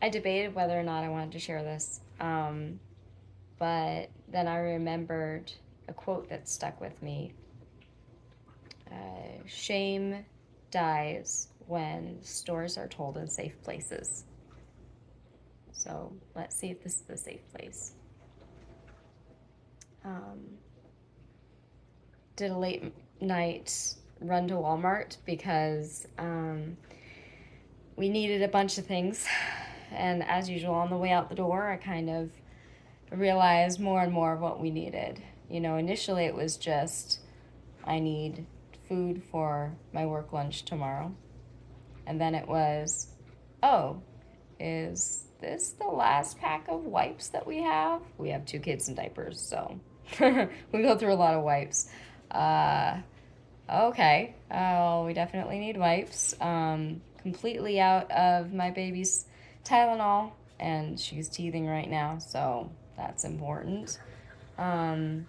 I debated whether or not I wanted to share this, but then I remembered a quote that stuck with me. Shame dies when stories are told in safe places. So let's see if this is a safe place. Um, did a late night run to Walmart because we needed a bunch of things. And as usual, on the way out the door, I kind of realized more and more of what we needed. You know, initially it was just, I need food for my work lunch tomorrow. And then it was, oh, is this the last pack of wipes that we have? We have two kids in diapers, so we go through a lot of wipes. Uh, okay, we definitely need wipes. Completely out of my baby's Tylenol, and she's teething right now, so that's important. Um,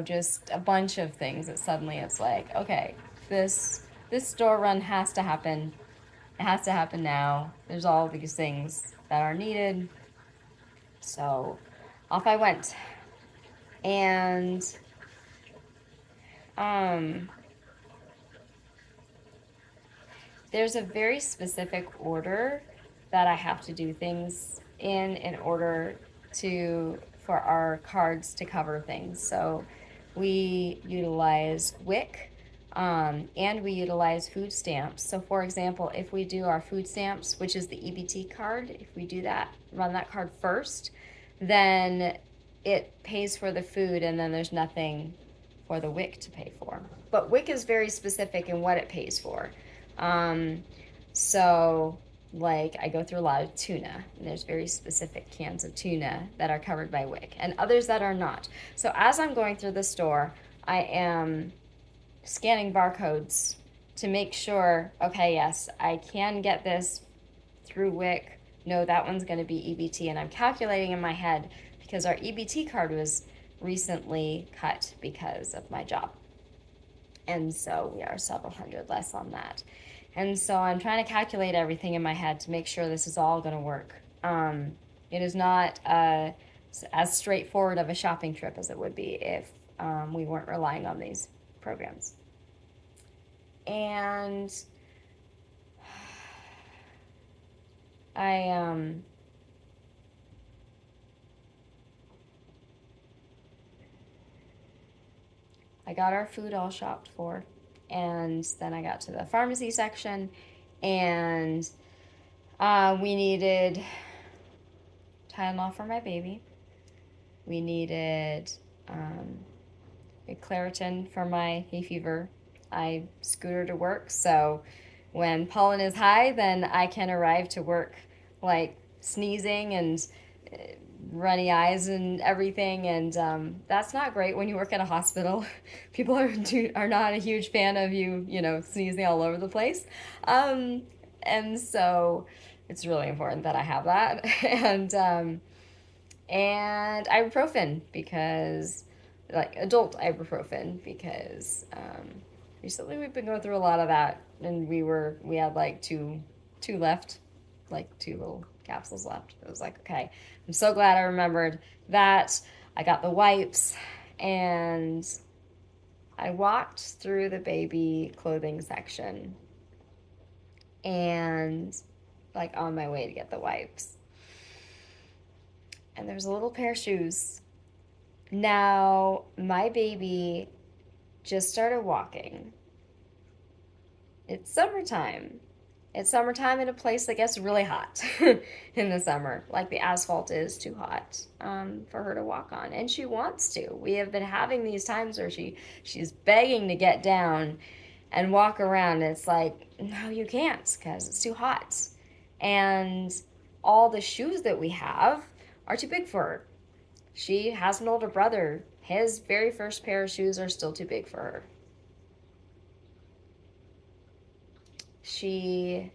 just a bunch of things that suddenly it's like, okay, this store run has to happen. It has to happen now. There's all these things that are needed. So off I went. And um, there's a very specific order that I have to do things in order to for our cards to cover things. So we utilize WIC, and we utilize food stamps. So for example, if we do our food stamps, which is the EBT card, if we do that, run that card first, then it pays for the food and then there's nothing for the WIC to pay for. But WIC is very specific in what it pays for. Um, so, like, I go through a lot of tuna, and there's very specific cans of tuna that are covered by WIC, and others that are not. So, as I'm going through the store, I am scanning barcodes to make sure, okay, yes, I can get this through WIC. No, that one's going to be EBT, and I'm calculating in my head because our EBT card was recently cut because of my job. And so we are several hundred less on that. And so I'm trying to calculate everything in my head to make sure this is all going to work. It is not as straightforward of a shopping trip as it would be if we weren't relying on these programs. And I I got our food all shopped for, and then I got to the pharmacy section, and we needed Tylenol for my baby. We needed a Claritin for my hay fever. I scooter to work, so when pollen is high, then I can arrive to work like sneezing and runny eyes and everything, and that's not great when you work at a hospital. People are not a huge fan of you sneezing all over the place, and so it's really important that I have that, and ibuprofen because like adult ibuprofen because recently we've been going through a lot of that, and we had like two left, like two little capsules left. It was like, okay, I'm so glad I remembered that. I got the wipes, and I walked through the baby clothing section and like on my way to get the wipes, and there's a little pair of shoes. Now my baby just started walking. It's summertime. It's summertime in a place that gets really hot in the summer. Like the asphalt is too hot for her to walk on, and she wants to. We have been having these times where she's begging to get down and walk around. And it's like, no, you can't because it's too hot, and all the shoes that we have are too big for her. She has an older brother. His very first pair of shoes are still too big for her. She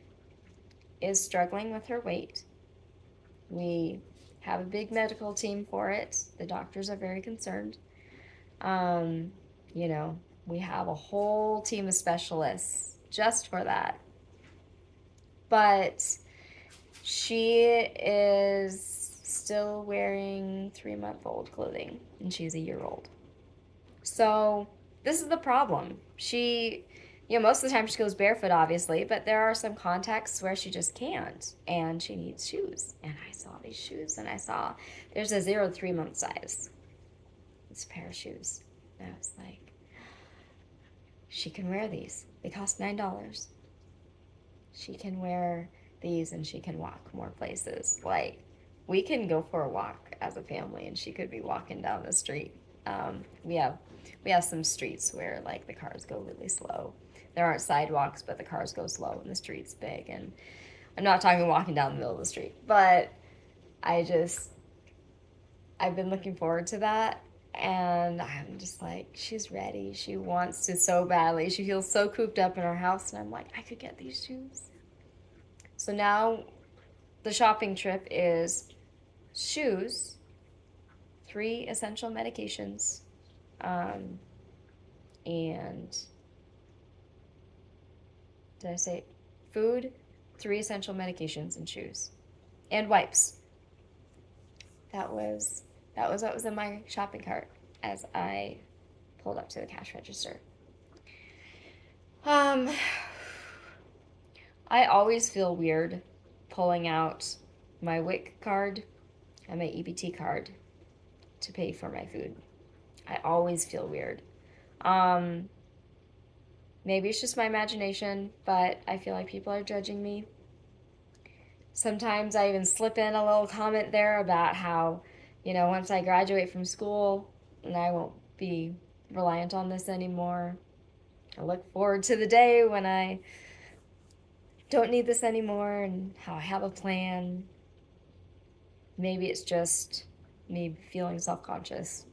is struggling with her weight. We have a big medical team for it. The doctors are very concerned. Um, you know, we have a whole team of specialists just for that. But She is still wearing 3-month-old clothing, and she's a year old. So this is the problem. Most of the time she goes barefoot, obviously, but there are some contexts where she just can't, and she needs shoes. And I saw these shoes, and I saw there's a 0 to 3 month size. It's a pair of shoes. And I was like, she can wear these. They cost $9. She can wear these, and she can walk more places. Like, we can go for a walk as a family, and she could be walking down the street. We have some streets where like the cars go really slow. There aren't sidewalks, but the cars go slow, and the street's big. And I'm not talking walking down the middle of the street, but I just I've been looking forward to that. And I'm just like, she's ready. She wants to so badly. She feels so cooped up in her house. And I'm like, I could get these shoes. So now the shopping trip is shoes, 3 essential medications, and did I say food, 3 essential medications, and shoes, and wipes. That was what was in my shopping cart as I pulled up to the cash register. Um, I always feel weird pulling out my WIC card and my EBT card to pay for my food. I always feel weird. Um, Maybe it's just my imagination, but I feel like people are judging me. Sometimes I even slip in a little comment there about how, once I graduate from school, and I won't be reliant on this anymore. I look forward to the day when I don't need this anymore and how I have a plan. Maybe it's just me feeling self-conscious.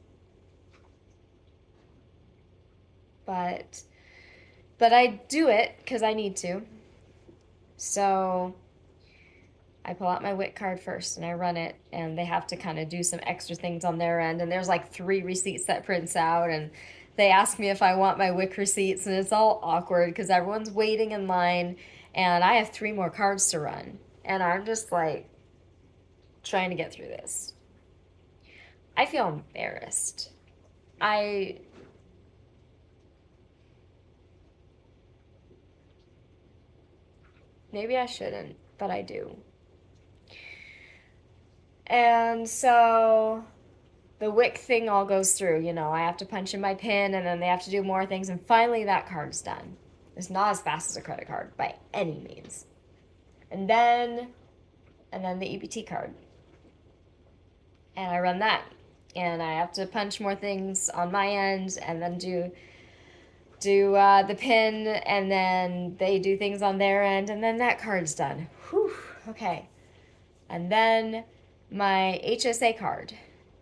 But I do it because I need to. So I pull out my WIC card first and I run it, and they have to kind of do some extra things on their end. And there's like 3 receipts that prints out, and they ask me if I want my WIC receipts, and it's all awkward because everyone's waiting in line, and I have 3 more cards to run, and I'm just like trying to get through this. I feel embarrassed. I Maybe I shouldn't, but I do. And so the WIC thing all goes through. I have to punch in my PIN, and then they have to do more things, and finally that card's done. It's not as fast as a credit card by any means. And then the EBT card. And I run that. And I have to punch more things on my end, and then do the PIN, and then they do things on their end, and then that card's done. Whew, okay. And then my HSA card.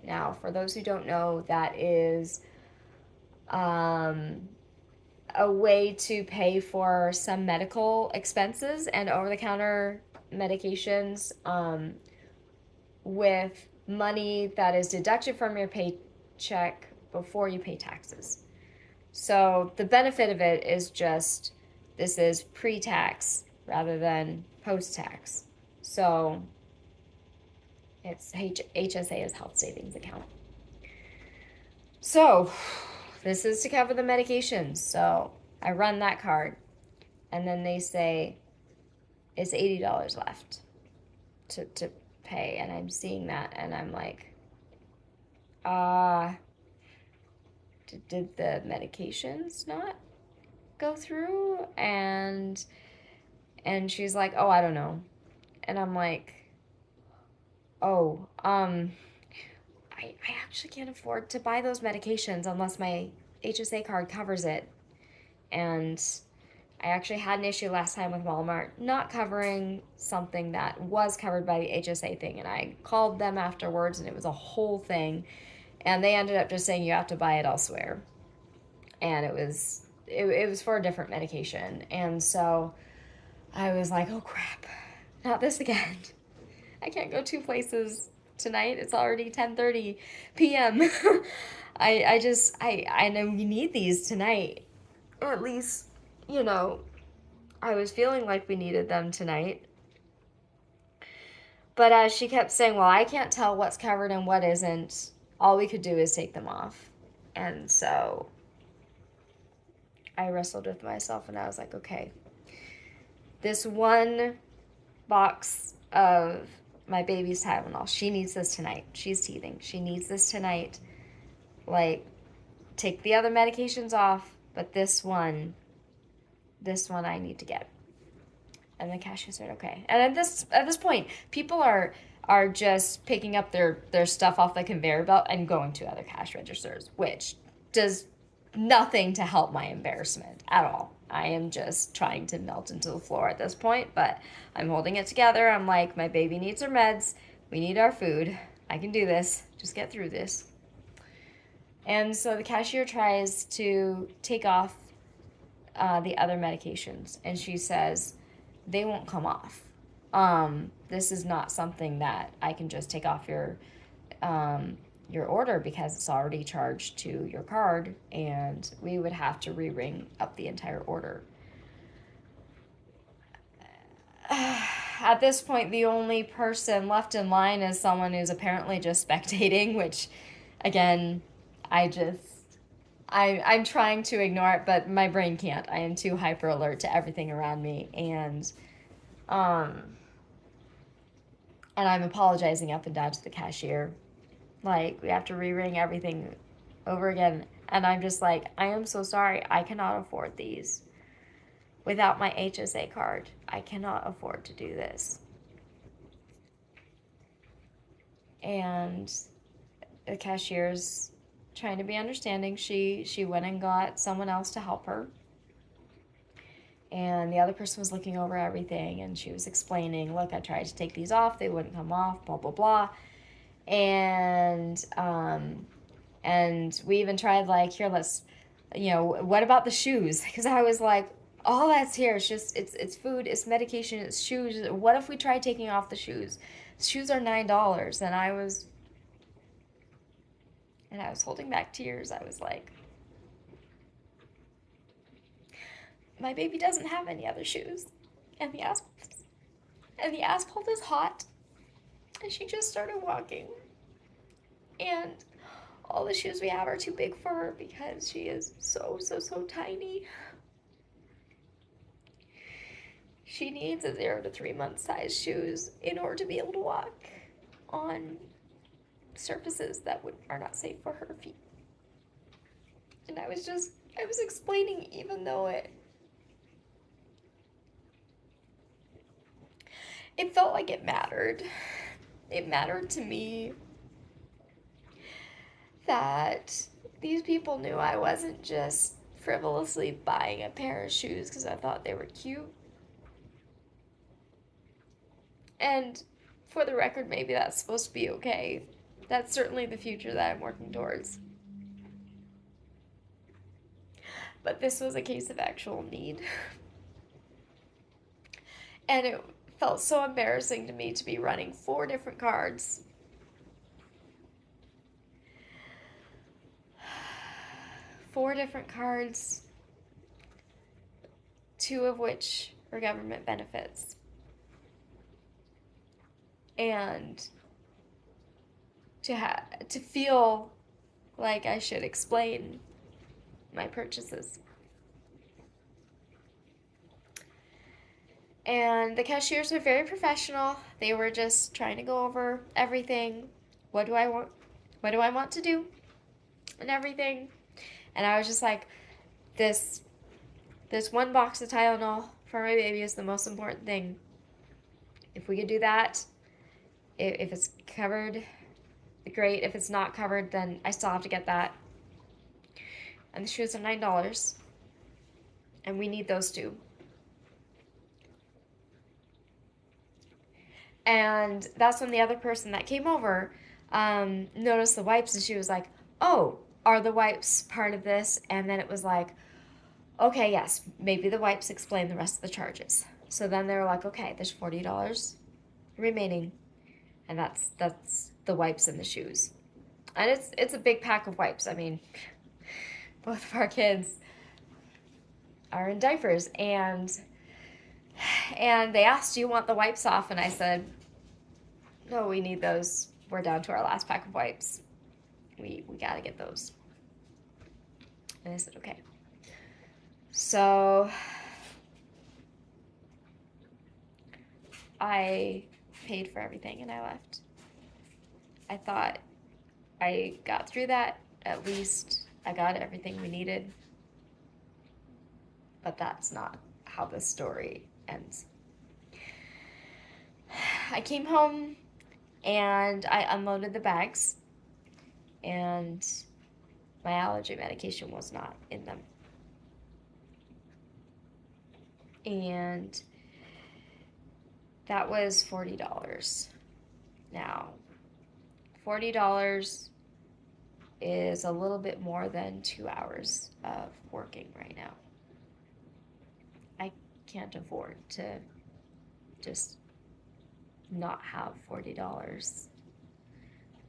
Now, for those who don't know, that is a way to pay for some medical expenses and over-the-counter medications with money that is deducted from your paycheck before you pay taxes. So the benefit of it is just this is pre-tax rather than post-tax. So it's HSA is health savings account. So this is to cover the medications. So I run that card, and then they say it's $80 left to pay, and I'm seeing that, and I'm like, did the medications not go through? And she's like, oh, I don't know. And I'm like, oh, I actually can't afford to buy those medications unless my HSA card covers it. And I actually had an issue last time with Walmart not covering something that was covered by the HSA thing, and I called them afterwards, and it was a whole thing, and they ended up just saying you have to buy it elsewhere, and it was for a different medication. And so I was like, oh crap, not this again. I can't go 2 places tonight. It's already 10:30 p.m. I know we need these tonight. Or at least, I was feeling like we needed them tonight. But as she kept saying, well, I can't tell what's covered and what isn't, all we could do is take them off. And so I wrestled with myself and I was like, okay, this one box of my baby's Tylenol, she needs this tonight. She's teething. She needs this tonight. Like, take the other medications off, but this one I need to get. And the cashier said, okay. And at this point, people are just picking up their stuff off the conveyor belt and going to other cash registers, which does nothing to help my embarrassment at all. I am just trying to melt into the floor at this point, but I'm holding it together. I'm like, my baby needs her meds. We need our food. I can do this. Just get through this. And so the cashier tries to take off the other medications, and she says, they won't come off. This is not something that I can just take off your order because it's already charged to your card, and we would have to re-ring up the entire order. At this point, the only person left in line is someone who's apparently just spectating, which, again, I'm trying to ignore it, but my brain can't. I am too hyper alert to everything around me, and I'm apologizing up and down to the cashier. Like, we have to re-ring everything over again. And I'm just like, I am so sorry. I cannot afford these. Without my HSA card, I cannot afford to do this. And the cashier's trying to be understanding. She went and got someone else to help her. And the other person was looking over everything, and she was explaining, look, I tried to take these off. They wouldn't come off, blah, blah, blah. And we even tried, like, here, let's, what about the shoes? Because I was like, all that's here, it's food, it's medication, it's shoes. What if we try taking off the shoes? The shoes are $9. And I was holding back tears. I was like, my baby doesn't have any other shoes, and the asphalt is hot. And she just started walking, and all the shoes we have are too big for her because she is so tiny. She needs a 0 to 3 month size shoes in order to be able to walk on surfaces that are not safe for her feet. And I was explaining, even though it felt like it mattered. It mattered to me that these people knew I wasn't just frivolously buying a pair of shoes because I thought they were cute. And for the record, maybe that's supposed to be okay. That's certainly the future that I'm working towards. But this was a case of actual need. And it felt so embarrassing to me to be running 4 different cards. 4 different cards, 2 of which are government benefits. And to feel like I should explain my purchases. And the cashiers were very professional. They were just trying to go over everything. What do I want to do? And everything. And I was just like, this one box of Tylenol for my baby is the most important thing. If we could do that, if it's covered, great. If it's not covered, then I still have to get that. And the shoes are $9. And we need those 2. And that's when the other person that came over noticed the wipes, and she was like, oh, are the wipes part of this? And then it was like, okay, yes, maybe the wipes explain the rest of the charges. So then they were like, okay, there's $40 remaining, and that's the wipes and the shoes. And it's a big pack of wipes. I mean, both of our kids are in diapers, and they asked, do you want the wipes off? And I said, No, we need those. We're down to our last pack of wipes. We gotta get those. And I said, okay. So I paid for everything and I left. I thought I got through that. At least I got everything we needed. But that's not how the story ends. I came home and I unloaded the bags, and my allergy medication was not in them. And that was $40. Now, $40 is a little bit more than 2 hours of working right now. I can't afford to just not have $40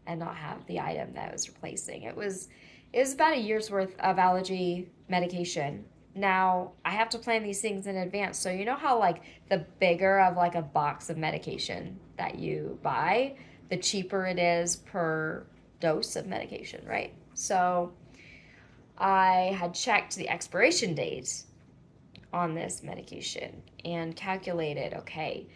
and not have the item that I was replacing. It was about a year's worth of allergy medication. Now I have to plan these things in advance. So you know how like the bigger of like a box of medication that you buy, the cheaper it is per dose of medication, right? So I had checked the expiration date on this medication and calculated, okay,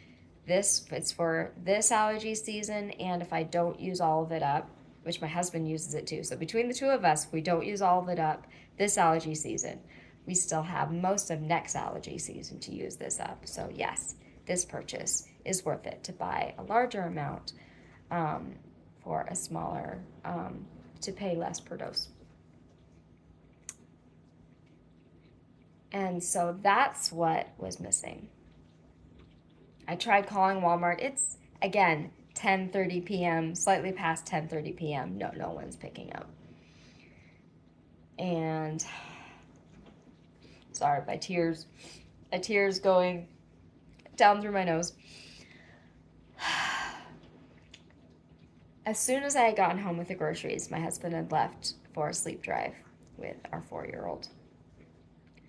it's for this allergy season, and if I don't use all of it up, which my husband uses it too, so between the two of us, if we don't use all of it up this allergy season, we still have most of next allergy season to use this up. So yes, this purchase is worth it to buy a larger amount for a smaller, to pay less per dose. And so that's what was missing. I tried calling Walmart. It's, again, 10:30 p.m., slightly past 10:30 p.m. No one's picking up. And sorry, my tears going down through my nose. As soon as I had gotten home with the groceries, my husband had left for a sleep drive with our 4-year-old.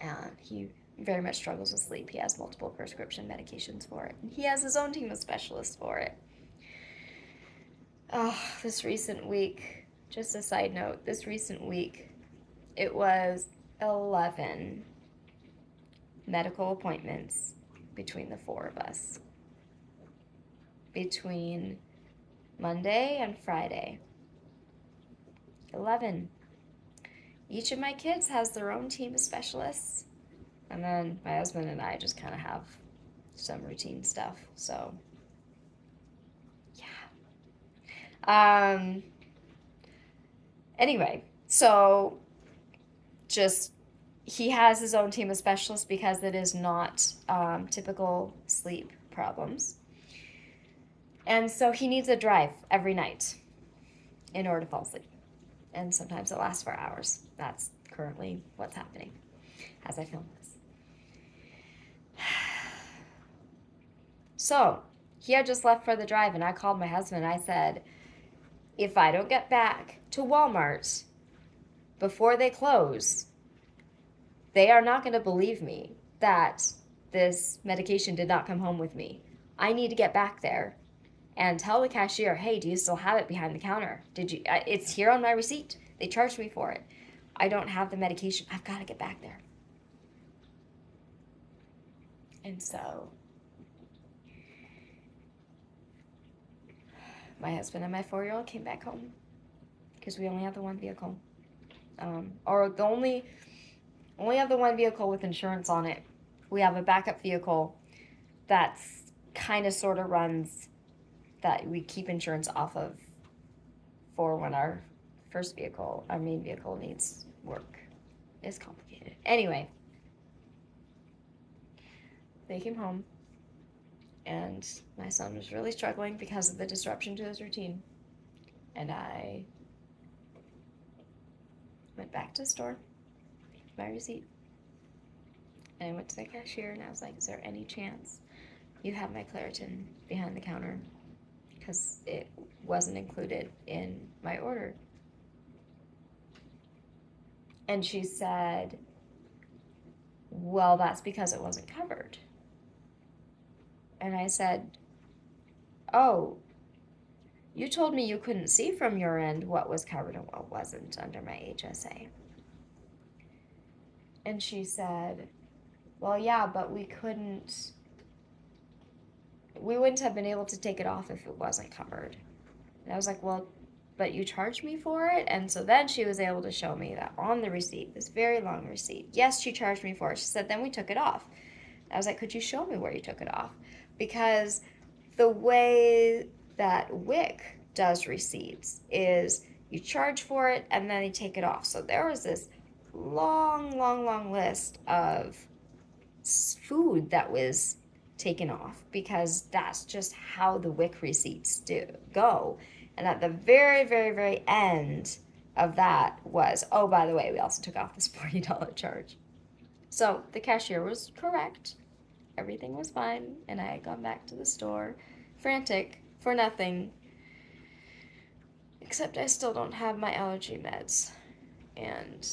And he very much struggles with sleep. He has multiple prescription medications for it. And he has his own team of specialists for it. Oh, this recent week, just a side note, this recent week, it was 11 medical appointments between the 4 of us. Between Monday and Friday. 11. Each of my kids has their own team of specialists. And then my husband and I just kind of have some routine stuff. So, yeah. Anyway, so just he has his own team of specialists because it is not typical sleep problems. And so he needs a drive every night in order to fall asleep. And sometimes it lasts for hours. That's currently what's happening as I film this. So he had just left for the drive, and I called my husband and I said, if I don't get back to Walmart before they close, they are not going to believe me that this medication did not come home with me. I need to get back there and tell the cashier, hey, do you still have it behind the counter? Did you? It's here on my receipt. They charged me for it. I don't have the medication. I've got to get back there. And so my husband and my 4-year-old came back home because we only have the one vehicle. Or the only have the one vehicle with insurance on it. We have a backup vehicle that's kind of sort of runs, that we keep insurance off of for when our first vehicle, our main vehicle, needs work. It's complicated. Anyway, they came home and my son was really struggling because of the disruption to his routine. And I went back to the store, picked my receipt, and I went to the cashier and I was like, is there any chance you have my Claritin behind the counter? Because it wasn't included in my order. And she said, well, that's because it wasn't covered. And I said, oh, You told me you couldn't see from your end what was covered and what wasn't under my HSA. And she said, well, yeah, but we wouldn't have been able to take it off if it wasn't covered. And I was like, well, but you charged me for it? And so then she was able to show me that on the receipt, this very long receipt. Yes, she charged me for it. She said, then we took it off. I was like, could you show me where you took it off? Because the way that WIC does receipts is you charge for it and then they take it off. So there was this long list of food that was taken off because that's just how the WIC receipts go. And at the very end of that was, oh, by the way, we also took off this $40 charge. So the cashier was correct. Everything was fine, and I had gone back to the store, frantic for nothing, except I still don't have my allergy meds, and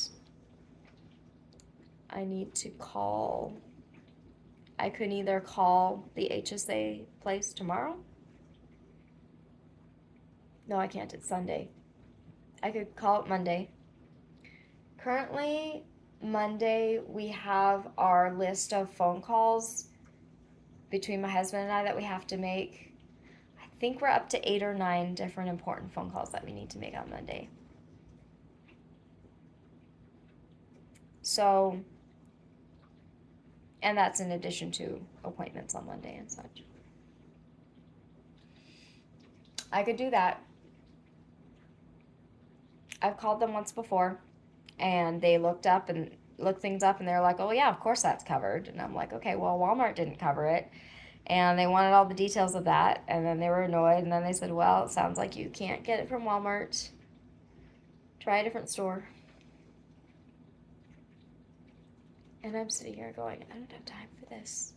I need to call. I could either call the HSA place tomorrow. No, I can't. It's Sunday. I could call it Monday. Currently, Monday, we have our list of phone calls between my husband and I that we have to make. I think we're up to 8 or 9 different important phone calls that we need to make on Monday. So, and that's in addition to appointments on Monday and such. I could do that. I've called them once before, and they looked things up, and they're like, oh yeah, of course that's covered. And I'm like, okay, well, Walmart didn't cover it. And they wanted all the details of that, and then they were annoyed, and then they said, well, it sounds like you can't get it from Walmart. Try a different store. And I'm sitting here going, I don't have time for this.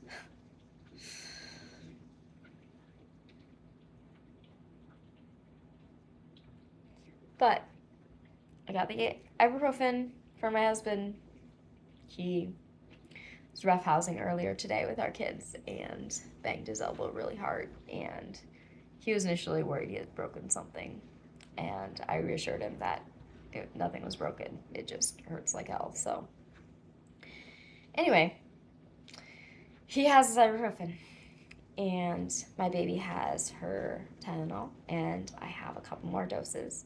But I got the ibuprofen for my husband. He was roughhousing earlier today with our kids and banged his elbow really hard. And he was initially worried he had broken something. And I reassured him that nothing was broken. It just hurts like hell. So anyway, he has his ibuprofen. And my baby has her Tylenol. And I have a couple more doses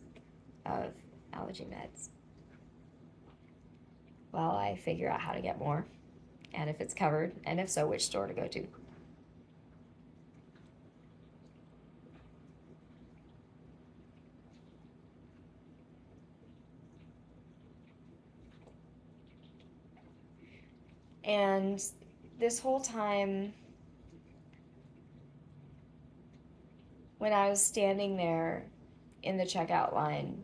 of allergy meds while I figure out how to get more, and if it's covered, and if so, which store to go to. And this whole time, when I was standing there in the checkout line,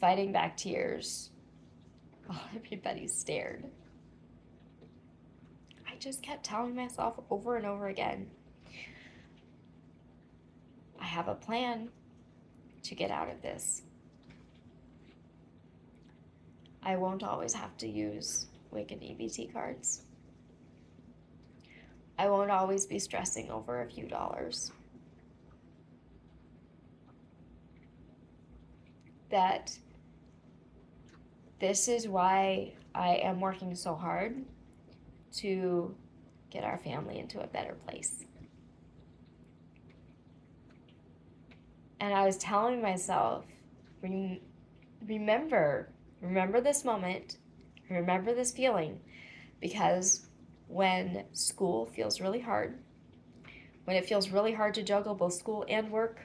fighting back tears while everybody stared, I just kept telling myself over and over again, I have a plan to get out of this. I won't always have to use WIC and EBT cards. I won't always be stressing over a few dollars. That this is why I am working so hard to get our family into a better place. And I was telling myself, remember this moment, remember this feeling, because when school feels really hard, when it feels really hard to juggle both school and work,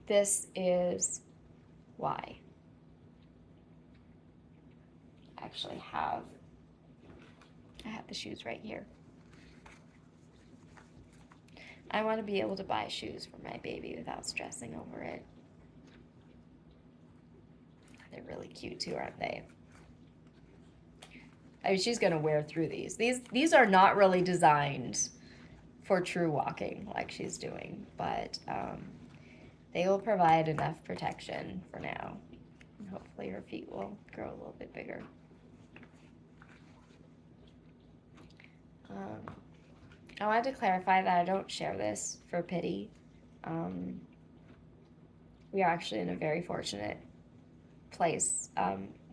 this is why. I have the shoes right here. I want to be able to buy shoes for my baby without stressing over it. They're really cute too, aren't they? I mean, she's gonna wear through these. These are not really designed for true walking like she's doing, but they will provide enough protection for now. And hopefully her feet will grow a little bit bigger. I wanted to clarify that I don't share this for pity. Um, we are actually in a very fortunate place,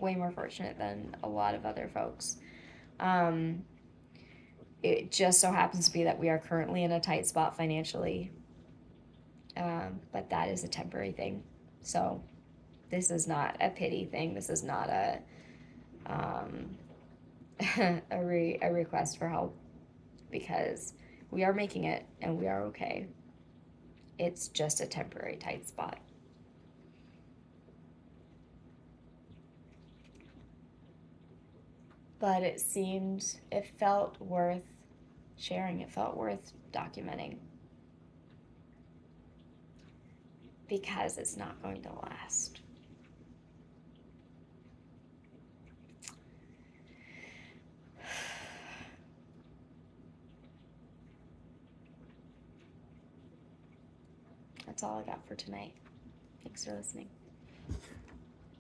way more fortunate than a lot of other folks. Um, it just so happens to be that we are currently in a tight spot financially, but that is a temporary thing. So this is not a pity thing. This is not um, a request for help, because we are making it and we are okay. It's just a temporary tight spot. But it felt worth sharing. It felt worth documenting, because it's not going to last. That's all I got for tonight. Thanks for listening.